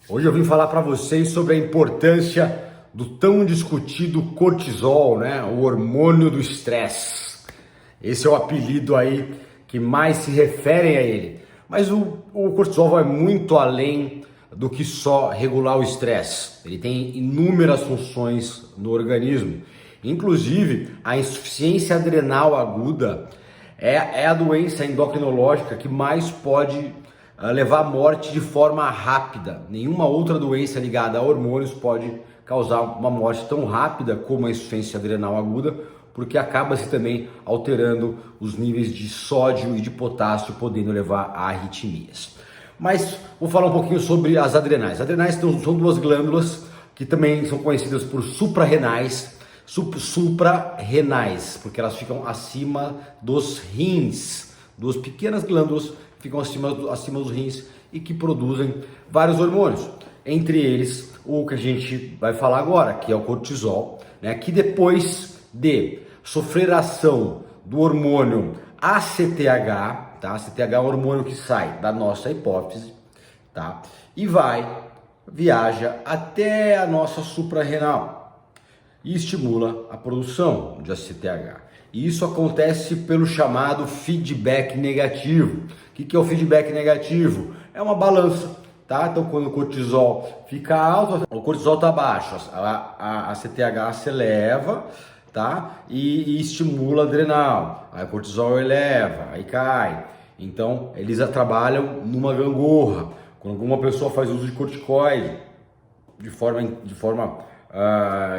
Hoje eu vim falar para vocês sobre a importância do tão discutido cortisol, né? O hormônio do estresse. Esse é o apelido aí que mais se referem a ele. Mas o cortisol vai muito além do que só regular o estresse. Ele tem inúmeras funções no organismo. Inclusive, a insuficiência adrenal aguda é a doença endocrinológica que mais pode levar à morte de forma rápida. Nenhuma outra doença ligada a hormônios pode causar uma morte tão rápida como a insuficiência adrenal aguda, porque acaba-se também alterando os níveis de sódio e de potássio, podendo levar a arritmias. Mas vou falar um pouquinho sobre as adrenais. As adrenais são duas glândulas que também são conhecidas por suprarrenais, suprarrenais, porque elas ficam acima dos rins, duas pequenas glândulas ficam acima dos rins e que produzem vários hormônios, entre eles o que a gente vai falar agora, que é o cortisol, né? Que depois de sofrer a ação do hormônio ACTH, tá? ACTH é o hormônio que sai da nossa hipófise, tá? E viaja até a nossa suprarrenal e estimula a produção de ACTH. E isso acontece pelo chamado feedback negativo. O que é o feedback negativo? É uma balança, tá? Então, quando o cortisol fica alto, o cortisol está baixo, a ACTH se eleva, tá? E estimula a adrenal. Aí o cortisol eleva, aí cai. Então, eles trabalham numa gangorra. Quando alguma pessoa faz uso de corticoide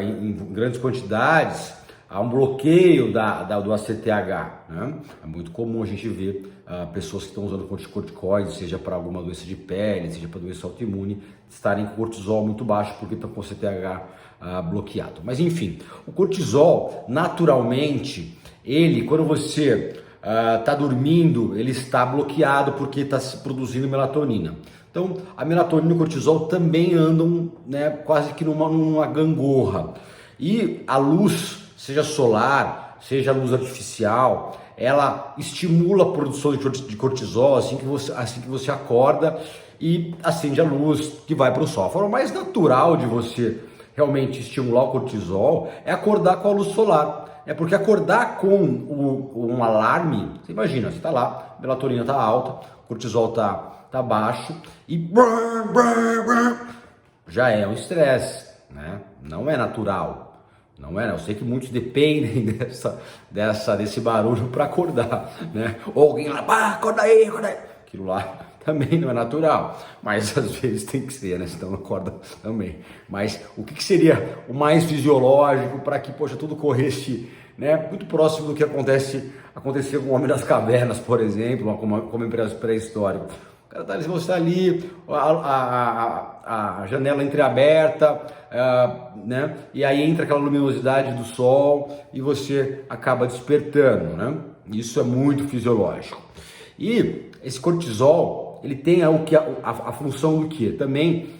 em grandes quantidades, há um bloqueio do ACTH, né? É muito comum a gente ver pessoas que estão usando corticoides, seja para alguma doença de pele, seja para doença autoimune, estarem com cortisol muito baixo porque estão com o ACTH bloqueado. Mas enfim, o cortisol, naturalmente, quando você está dormindo, ele está bloqueado porque está se produzindo melatonina. Então, a melatonina e o cortisol também andam, né, quase que numa gangorra. E a luz, seja solar, seja luz artificial, ela estimula a produção de cortisol assim que você acorda e acende a luz que vai para o sol. A forma mais natural de você realmente estimular o cortisol é acordar com a luz solar. É porque acordar com um alarme, você imagina, você está lá, a melatonina está alta, o cortisol tá baixo e já é um estresse, né? Não é natural. Não é, né? Eu sei que muitos dependem desse barulho para acordar, né? Ou alguém lá, acorda aí. Aquilo lá também não é natural, mas às vezes tem que ser, né? Senão acorda também. Mas o que seria o mais fisiológico para que, poxa, tudo corresse, né? Muito próximo do que aconteceu com o Homem das Cavernas, por exemplo, como pré-histórico. O cara você está ali, a janela entreaberta, né? E aí entra aquela luminosidade do sol e você acaba despertando, né? Isso é muito fisiológico. E esse cortisol, ele tem a função do quê? Também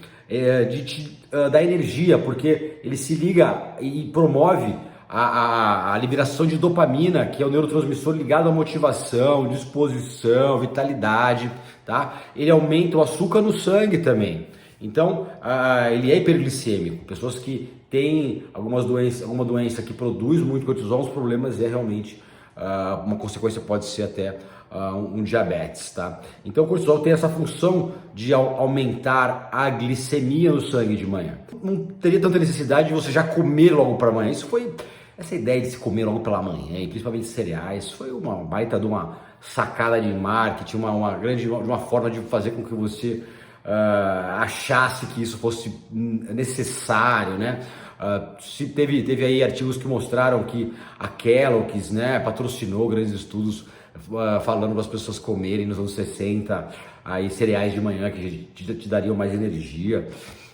de te dar energia, porque ele se liga e promove a liberação de dopamina, que é o neurotransmissor ligado à motivação, disposição, vitalidade, tá? Ele aumenta o açúcar no sangue também. Então, ele é hiperglicêmico. Pessoas que têm alguma doença que produz muito cortisol, os problemas realmente, uma consequência pode ser até um diabetes, tá? Então o cortisol tem essa função de aumentar a glicemia no sangue de manhã. Não teria tanta necessidade de você já comer logo para manhã. Essa ideia de se comer logo pela manhã, e principalmente cereais, foi uma baita de uma sacada de marketing, uma forma de fazer com que você achasse que isso fosse necessário, né? Teve aí artigos que mostraram que a Kellogg's, né, patrocinou grandes estudos falando para as pessoas comerem nos anos 60 aí cereais de manhã que te dariam mais energia.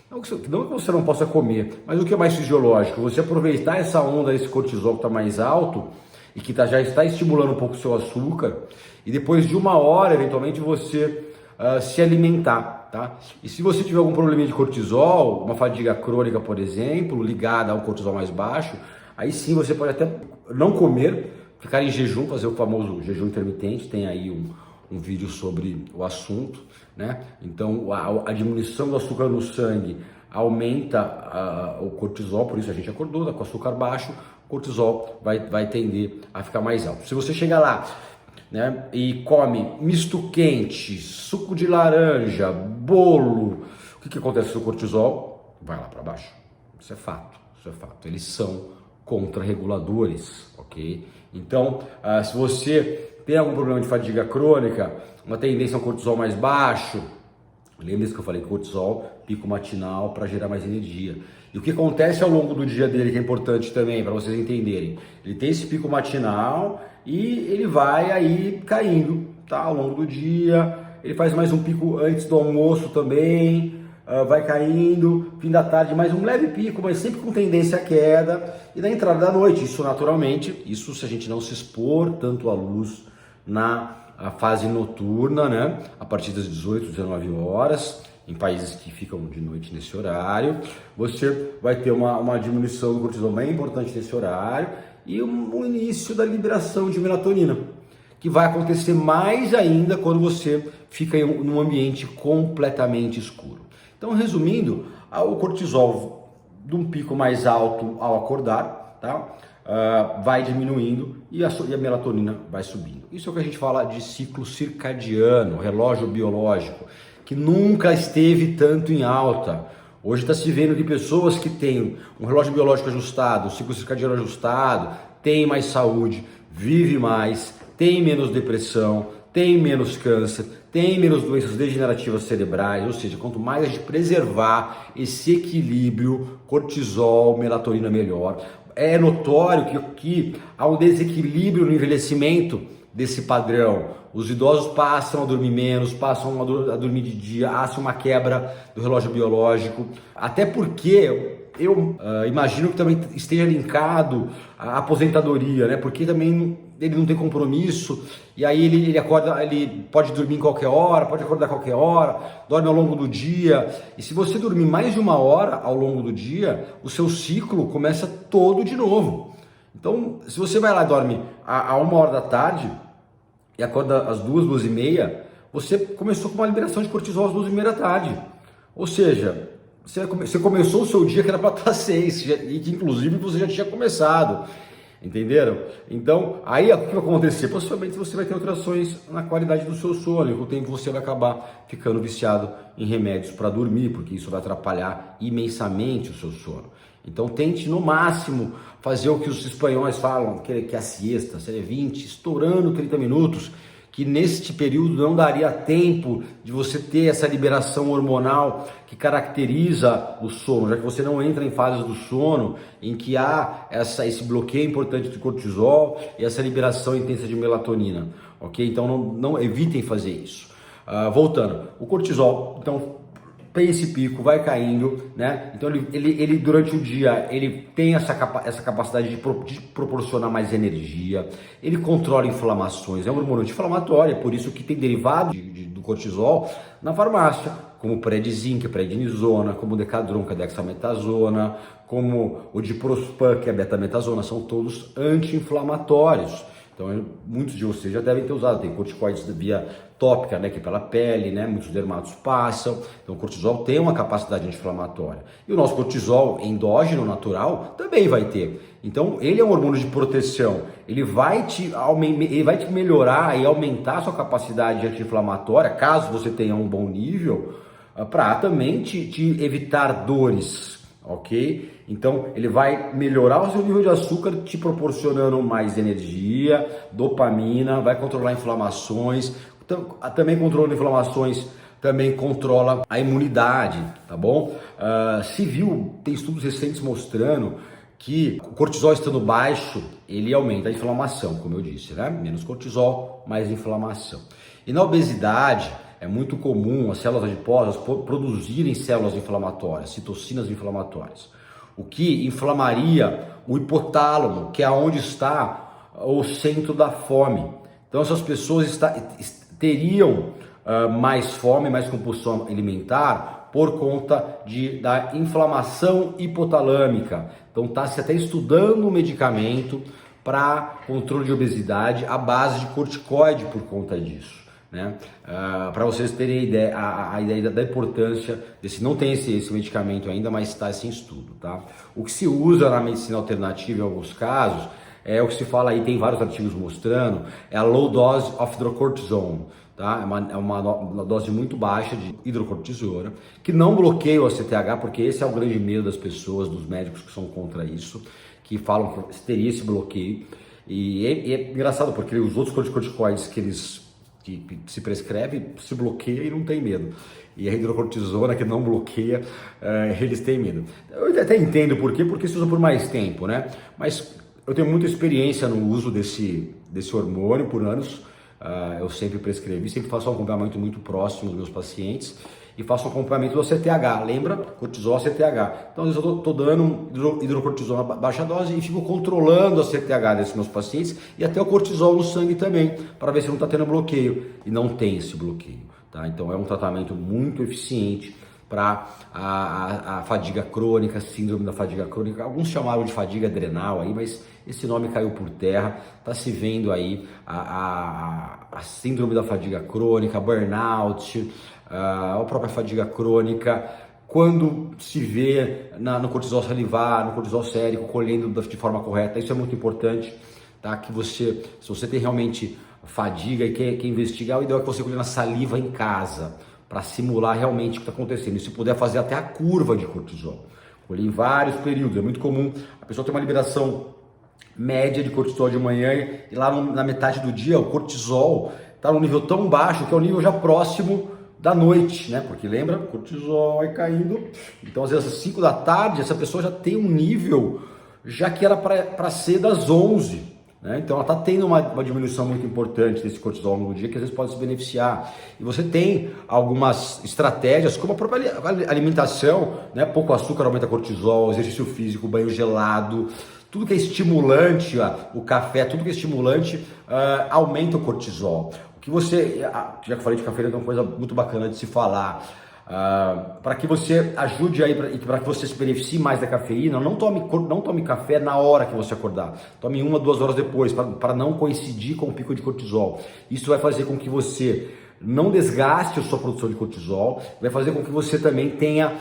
Não que você não possa comer, mas o que é mais fisiológico? Você aproveitar essa onda desse cortisol que está mais alto e que já está estimulando um pouco o seu açúcar, e depois de uma hora, eventualmente, você se alimentar, tá? E se você tiver algum problema de cortisol, uma fadiga crônica, por exemplo, ligada ao cortisol mais baixo, aí sim você pode até não comer, ficar em jejum, fazer o famoso jejum intermitente, tem aí um vídeo sobre o assunto, né? Então a diminuição do açúcar no sangue aumenta o cortisol, por isso a gente acordou, tá com açúcar baixo, o cortisol vai tender a ficar mais alto. Se você chegar lá, né, e come misto quente, suco de laranja, bolo, o que acontece com o cortisol? Vai lá para baixo. Isso é fato, isso é fato. Eles são contrarreguladores, ok? Então, se você tem algum problema de fadiga crônica, uma tendência a um cortisol mais baixo, lembre-se que eu falei cortisol, pico matinal para gerar mais energia. E o que acontece ao longo do dia dele, que é importante também para vocês entenderem, ele tem esse pico matinal e ele vai aí caindo, tá? Ao longo do dia, ele faz mais um pico antes do almoço também, vai caindo, fim da tarde mais um leve pico, mas sempre com tendência à queda, e na entrada da noite, isso naturalmente, isso se a gente não se expor tanto à luz na fase noturna, né, a partir das 18, 19 horas, em países que ficam de noite nesse horário, você vai ter uma diminuição do cortisol bem importante nesse horário, e um início da liberação de melatonina, que vai acontecer mais ainda quando você fica em um ambiente completamente escuro. Então, resumindo, o cortisol de um pico mais alto ao acordar, tá? Vai diminuindo e a melatonina vai subindo. Isso é o que a gente fala de ciclo circadiano, relógio biológico, que nunca esteve tanto em alta. Hoje está se vendo que pessoas que têm um relógio biológico ajustado, um ciclo circadiano ajustado, têm mais saúde, vivem mais, têm menos depressão, têm menos câncer, tem menos doenças degenerativas cerebrais, ou seja, quanto mais a gente preservar esse equilíbrio cortisol, melatonina melhor. É notório que há um desequilíbrio no envelhecimento desse padrão. Os idosos passam a dormir menos, passam a dormir de dia, há uma quebra do relógio biológico, até porque eu imagino que também esteja linkado à aposentadoria, né? Porque também ele não tem compromisso, e aí ele acorda, ele pode dormir em qualquer hora, pode acordar a qualquer hora, dorme ao longo do dia, e se você dormir mais de 1 hora ao longo do dia, o seu ciclo começa todo de novo. Então, se você vai lá e dorme a 1 hora da tarde, e acorda às 2, 2h30, você começou com uma liberação de cortisol às 2h30 da tarde, ou seja, você começou o seu dia que era para estar 6, e que inclusive você já tinha começado, entenderam? Então, aí o que vai acontecer? Possivelmente você vai ter alterações na qualidade do seu sono, e com o tempo você vai acabar ficando viciado em remédios para dormir, porque isso vai atrapalhar imensamente o seu sono. Então tente no máximo fazer o que os espanhóis falam, que é a siesta, seja 20, estourando 30 minutos, que neste período não daria tempo de você ter essa liberação hormonal que caracteriza o sono, já que você não entra em fases do sono em que há esse bloqueio importante de cortisol e essa liberação intensa de melatonina, ok? Então não evitem fazer isso. Voltando, o cortisol, então, tem esse pico, vai caindo, né? Então ele durante o dia ele tem essa capacidade de proporcionar mais energia, ele controla inflamações, é um hormônio anti-inflamatório, é por isso que tem derivado do cortisol na farmácia, como pré-zinc, prednisona, como decadron, que é dexametasona, como o diprospan, que é betametasona, são todos anti-inflamatórios. Então, muitos de vocês já devem ter usado, tem corticoides via tópica, né, que é pela pele, né, muitos dermatos passam, então o cortisol tem uma capacidade anti-inflamatória. E o nosso cortisol endógeno, natural, também vai ter. Então, ele é um hormônio de proteção, ele vai te melhorar e aumentar a sua capacidade anti-inflamatória, caso você tenha um bom nível, para também te evitar dores, ok? Então ele vai melhorar o seu nível de açúcar, te proporcionando mais energia, dopamina, vai controlar inflamações, também controla inflamações, também controla a imunidade, tá bom? Se viu, tem estudos recentes mostrando que o cortisol estando baixo, ele aumenta a inflamação, como eu disse, né? Menos cortisol, mais inflamação. E na obesidade, é muito comum as células adiposas produzirem células inflamatórias, citocinas inflamatórias, o que inflamaria o hipotálamo, que é onde está o centro da fome. Então essas pessoas teriam mais fome, mais compulsão alimentar por conta da inflamação hipotalâmica. Então está-se até estudando um medicamento para controle de obesidade à base de corticoide por conta disso. né? Para vocês terem a ideia, a ideia da importância desse, não tem esse medicamento ainda, mas está esse estudo, tá? O que se usa na medicina alternativa em alguns casos é o que se fala aí, tem vários artigos mostrando, é a low dose of hydrocortisone, tá? É uma dose muito baixa de hidrocortisona, que não bloqueia o ACTH, porque esse é o grande medo das pessoas, dos médicos que são contra isso, que falam que teria esse bloqueio. E é engraçado, porque os outros corticoides que se prescreve, se bloqueia e não tem medo. E a hidrocortisona, que não bloqueia, eles têm medo. Eu até entendo por quê, porque se usa por mais tempo, né? Mas eu tenho muita experiência no uso desse hormônio por anos. Eu sempre prescrevi, sempre faço um acompanhamento muito próximo dos meus pacientes e faço um acompanhamento do ACTH, lembra? Cortisol, ACTH. Então, às vezes eu estou dando hidrocortisona baixa dose e fico controlando o ACTH desses meus pacientes e até o cortisol no sangue também, para ver se não está tendo bloqueio. E não tem esse bloqueio, tá? Então, é um tratamento muito eficiente para a fadiga crônica, síndrome da fadiga crônica. Alguns chamaram de fadiga adrenal aí, mas esse nome caiu por terra. Está se vendo aí a síndrome da fadiga crônica, burnout, a própria fadiga crônica, quando se vê no cortisol salivar, no cortisol sérico, colhendo de forma correta. Isso é muito importante, tá? Que você, se você tem realmente fadiga e quer investigar, o ideal é que você colhe na saliva em casa, para simular realmente o que está acontecendo. E se puder fazer até a curva de cortisol, colher em vários períodos. É muito comum a pessoa ter uma liberação média de cortisol de manhã e lá na metade do dia o cortisol está num nível tão baixo que é o nível já próximo da noite, né? Porque lembra, o cortisol vai caindo. Então, às vezes, às 5 da tarde, essa pessoa já tem um nível já que era para ser das 11. Né? Então ela está tendo uma diminuição muito importante desse cortisol no dia, que às vezes pode se beneficiar. E você tem algumas estratégias, como a própria alimentação, né? Pouco açúcar aumenta cortisol, exercício físico, banho gelado, tudo que é estimulante, o café, tudo que é estimulante aumenta o cortisol. O que você, já que eu falei de cafeína, é uma coisa muito bacana de se falar. Para que você ajude aí, para que você se beneficie mais da cafeína, não tome café na hora que você acordar, tome 1 ou 2 horas depois, para não coincidir com o pico de cortisol. Isso vai fazer com que você não desgaste a sua produção de cortisol, vai fazer com que você também tenha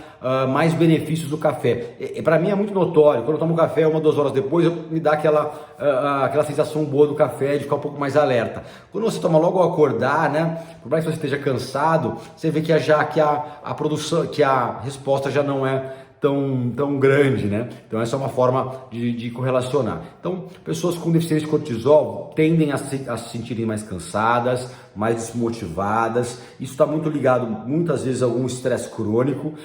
mais benefícios do café. Para mim é muito notório, quando eu tomo café 1 ou 2 horas depois, me dá aquela sensação boa do café, de ficar um pouco mais alerta. Quando você toma logo ao acordar, né, por mais que você esteja cansado, você vê que a produção, que a resposta já não é tão grande, né? Então essa é uma forma de correlacionar. Então, pessoas com deficiência de cortisol tendem a se sentirem mais cansadas, mais desmotivadas. Isso está muito ligado, muitas vezes, a algum estresse crônico,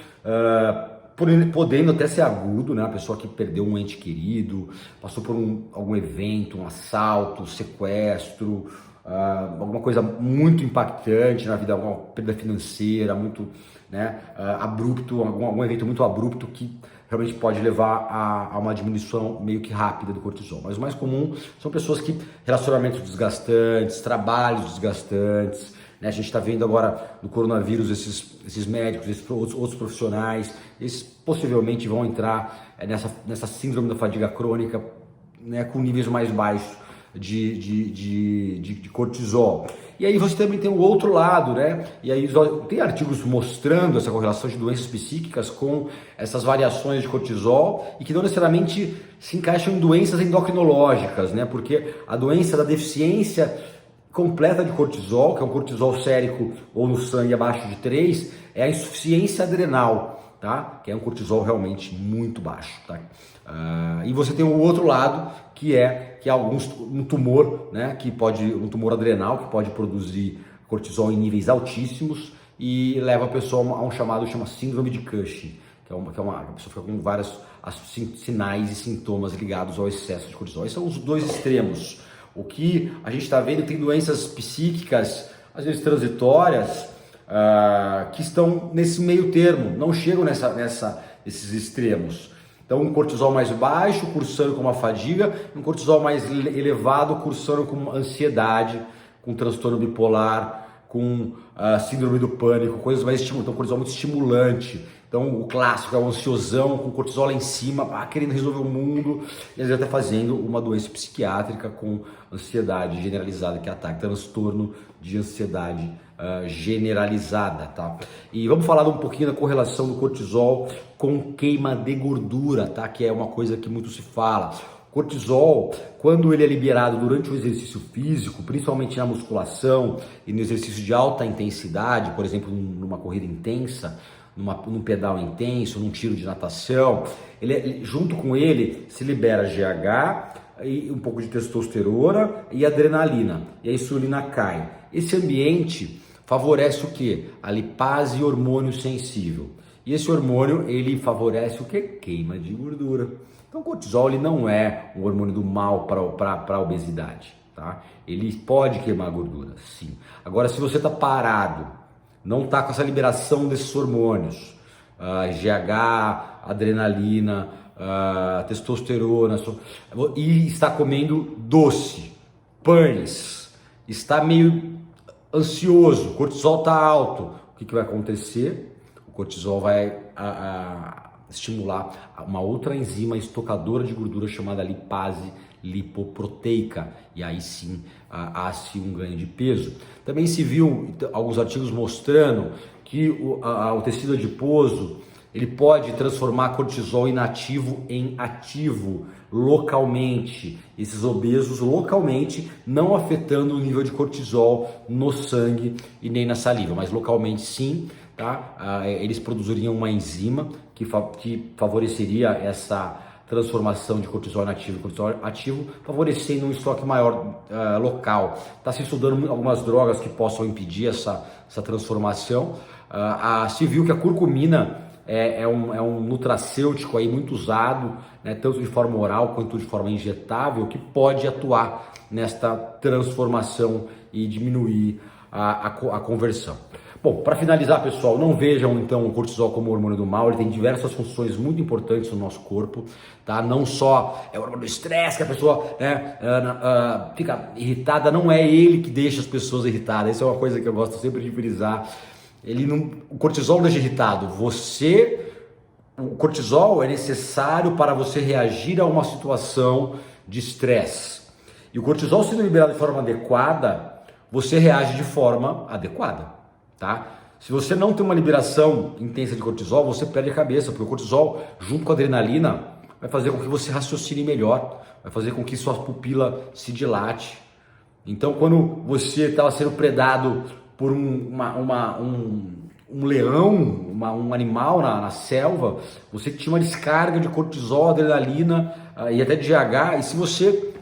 podendo até ser agudo, né? A pessoa que perdeu um ente querido, passou por algum evento, um assalto, sequestro, alguma coisa muito impactante na vida, alguma perda financeira, muito, né, abrupto, algum evento muito abrupto que realmente pode levar a uma diminuição meio que rápida do cortisol. Mas o mais comum são pessoas que relacionamentos desgastantes, trabalhos desgastantes, né? A gente está vendo agora no coronavírus esses médicos, esses outros profissionais, eles possivelmente vão entrar nessa síndrome da fadiga crônica, né, com níveis mais baixos de cortisol. E aí você também tem o outro lado, né? E aí tem artigos mostrando essa correlação de doenças psíquicas com essas variações de cortisol e que não necessariamente se encaixam em doenças endocrinológicas, né? Porque a doença da deficiência completa de cortisol, que é um cortisol sérico ou no sangue abaixo de 3, é a insuficiência adrenal, tá? Que é um cortisol realmente muito baixo, tá? E você tem o outro lado, que é um tumor, né, um tumor adrenal que pode produzir cortisol em níveis altíssimos e leva a pessoa a um chamado síndrome de Cushing, que é uma a pessoa fica com vários sinais e sintomas ligados ao excesso de cortisol. Esses são os dois extremos. O que a gente está vendo, tem doenças psíquicas, às vezes transitórias, que estão nesse meio termo, não chegam nesses extremos. Então, um cortisol mais baixo, cursando com uma fadiga, um cortisol mais elevado, cursando com ansiedade, com transtorno bipolar, com síndrome do pânico, coisas mais estimulantes. Então, cortisol muito estimulante. Então, o clássico é o ansiosão, com cortisol lá em cima, querendo resolver o mundo, e às vezes até fazendo uma doença psiquiátrica com ansiedade generalizada, que ataca transtorno de ansiedade generalizada, tá? E vamos falar um pouquinho da correlação do cortisol com queima de gordura, tá? Que é uma coisa que muito se fala. Cortisol, quando ele é liberado durante o exercício físico, principalmente na musculação e no exercício de alta intensidade, por exemplo, numa corrida intensa, num pedal intenso, num tiro de natação, junto com ele se libera GH, e um pouco de testosterona e adrenalina, e a insulina cai. Esse ambiente favorece o quê? A lipase, hormônio sensível. E esse hormônio, ele favorece o quê? Queima de gordura. Então o cortisol, ele não é um hormônio do mal para a obesidade, tá? Ele pode queimar gordura, sim. Agora, se você está parado, não está com essa liberação desses hormônios, GH, adrenalina, testosterona, e está comendo doce, pães, está meio ansioso, o cortisol está alto, o que vai acontecer? O cortisol vai estimular uma outra enzima estocadora de gordura chamada lipase lipoproteica, e aí sim há-se um ganho de peso. Também se viu alguns artigos mostrando que o tecido adiposo ele pode transformar cortisol inativo em ativo localmente, esses obesos localmente, não afetando o nível de cortisol no sangue e nem na saliva, mas localmente sim, tá? Eles produziriam uma enzima que favoreceria essa transformação de cortisol inativo em cortisol ativo, favorecendo um estoque maior local. Está se estudando algumas drogas que possam impedir essa transformação. Se viu que a curcumina é um nutracêutico aí muito usado, né, tanto de forma oral quanto de forma injetável, que pode atuar nesta transformação e diminuir a conversão. Bom, para finalizar, pessoal, não vejam então o cortisol como hormônio do mal. Ele tem diversas funções muito importantes no nosso corpo, tá? Não só é o hormônio do estresse que a pessoa fica irritada, não é ele que deixa as pessoas irritadas. Isso é uma coisa que eu gosto sempre de frisar. O cortisol não deixa irritado. O cortisol é necessário para você reagir a uma situação de estresse. E o cortisol sendo liberado de forma adequada, você reage de forma adequada. Tá? Se você não tem uma liberação intensa de cortisol, você perde a cabeça, porque o cortisol, junto com a adrenalina, vai fazer com que você raciocine melhor, vai fazer com que sua pupila se dilate. Então, quando você estava sendo predado por um leão, um animal na selva, você tinha uma descarga de cortisol, adrenalina e até de GH, e se você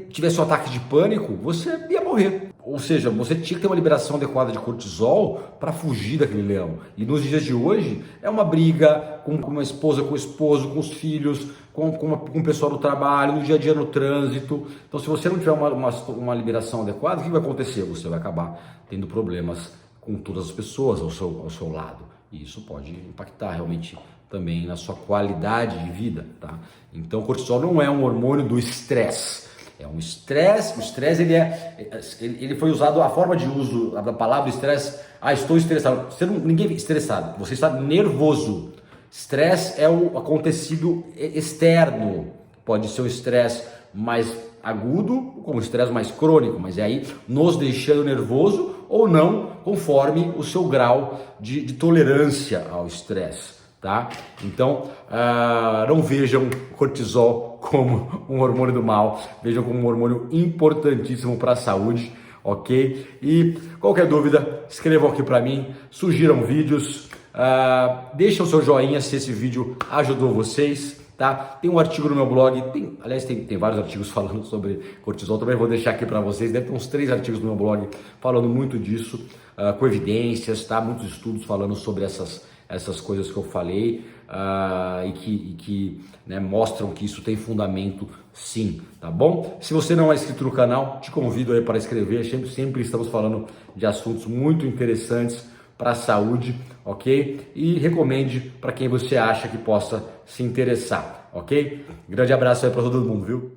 tivesse um ataque de pânico, você ia morrer. Ou seja, você tinha que ter uma liberação adequada de cortisol para fugir daquele leão. E nos dias de hoje, é uma briga com uma esposa, com o esposo, com os filhos, com o pessoal do trabalho, no dia a dia no trânsito. Então, se você não tiver uma liberação adequada, o que vai acontecer? Você vai acabar tendo problemas com todas as pessoas ao seu lado. E isso pode impactar realmente também na sua qualidade de vida, tá? Então, o cortisol não é um hormônio do estresse. É um estresse, o estresse ele foi usado, a forma de uso da palavra estresse, estou estressado, ninguém é estressado, você está nervoso. Estresse é o acontecido externo, pode ser o estresse mais agudo, como o estresse mais crônico, mas é aí nos deixando nervoso ou não, conforme o seu grau de tolerância ao estresse. Tá? Então, não vejam cortisol como um hormônio do mal, vejam como um hormônio importantíssimo para a saúde, ok? E qualquer dúvida, escrevam aqui para mim, sugiram vídeos, deixem o seu joinha se esse vídeo ajudou vocês, tá? Tem um artigo no meu blog, tem vários artigos falando sobre cortisol, também vou deixar aqui para vocês, deve ter uns 3 artigos no meu blog falando muito disso, com evidências, tá? Muitos estudos falando sobre essas coisas que eu falei e que né, mostram que isso tem fundamento sim, tá bom? Se você não é inscrito no canal, te convido aí para inscrever, sempre estamos falando de assuntos muito interessantes para a saúde, ok? E recomende para quem você acha que possa se interessar, ok? Grande abraço aí para todo mundo, viu?